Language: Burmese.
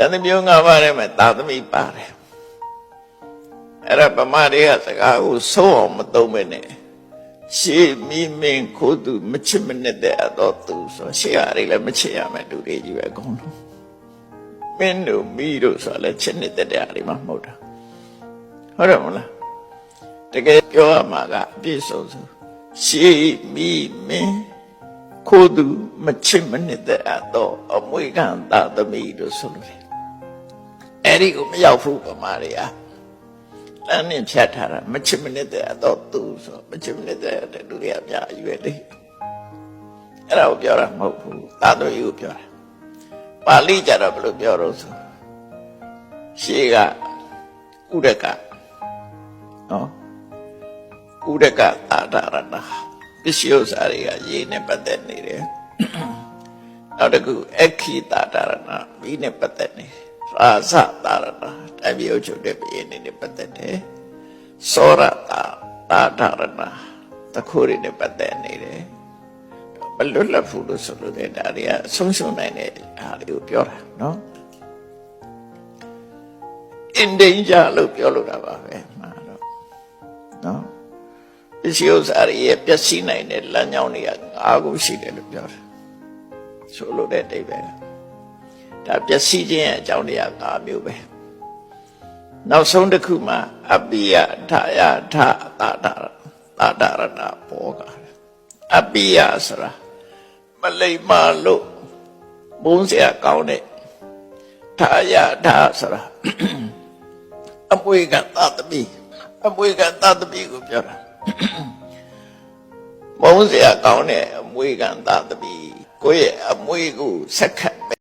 တန်မျိုးငါးပါးထဲမှာသာသမီပါတယ်အဲ့ဒါဗမာတွေကစကားကိုဆုံးအောင်မသုံးပဲနဲ့ရှေးမိမင်းခိုးသူမချစ်မနစ်တဲ့အတော့သူဆိုရှေးဟာတွေလည်းမချစ်ရမယ်သူတွေကြီးပဲအကုန်လုံးမင်းတို့မိတို့ဆိုလည်းချစ်နေတဲ့တွေမှမဟုတ်တာဟုတ်တယ်မလားတကယ်ပြောရမှာကအပြည့်စုံစုရှေးမိမင်းခိုးသူမချစ်မနစ်တဲ့အတော့အမွေခံသာသမီတို့ဆိုလို့အဲ့ဒီကိုမရောက်ဘူးဗမာတွေကလမ်းနဲ့ဖြတ်ထားတာမချစ်မနစ်တဲ့အတော့သူဆိုမချစ်မနစ်တဲ့လူတွေအများကြီးပဲလေအဲ့ဒါကိုပြောတာမဟုတ်ဘူးသာသမီကိုပြောတာပါဠိကြတော့ဘယ်လိုပြောတော့ဆိုရှေးကဥဒကနော်ဥဒကသာဒရဏပစ္စည်းဥစ္စာတွေကရေးနဲ့ပတ်သက်နေတယ်နောက်တစ်ခုအခိသာဒရဏမိနဲ့ပတ်သက်နေတယ်ရာဇသာရဏတိုင်းပြည်အချုပ်တဲ့ပြည်နေနဲ့ပတ်သက်တယ်သောရသာဒရဏတခုရနဲ့ပတ်သက်နေတယ်မလွတ်လပ်ဘူးလို့ဆိုလို့တဲ့ဒါတွေကဆုံးရှုံးနိုင်တဲ့အားတွေကိုပြောတာနော်အင်ဒင်ဂျာလို့ပြောလို့တာပါပဲမှာတော့နော်ပစ္စည်းဥစ္စာတွေရဲ့ပျက်စီးနိုင်တဲ့လမ်းကြောင်းတွေက၅ခုရှိတယ်လို့ပြောတာဆိုလို့တဲ့အဓိပ္ပာယ်ဒါပျက်စီးခြင်းရဲ့အကြောင်းတရား၅မျိုးပဲနောက်ဆုံးတစ်ခုမှာအပိယထာယထာသာဒရဏဘောကအပိယဆိုတာမလိမ္မာလို့မုန်းစရာကောင်းတဲ့ထာယထာဆိုတာအမွေခံသာသမီအမွေခံသာသမီကိုပြောတာမုန်းစရာကောင်းတဲ့အမွေခံသာသမီကိုယ့်ရဲ့အမွေကိုဆက်ခတ်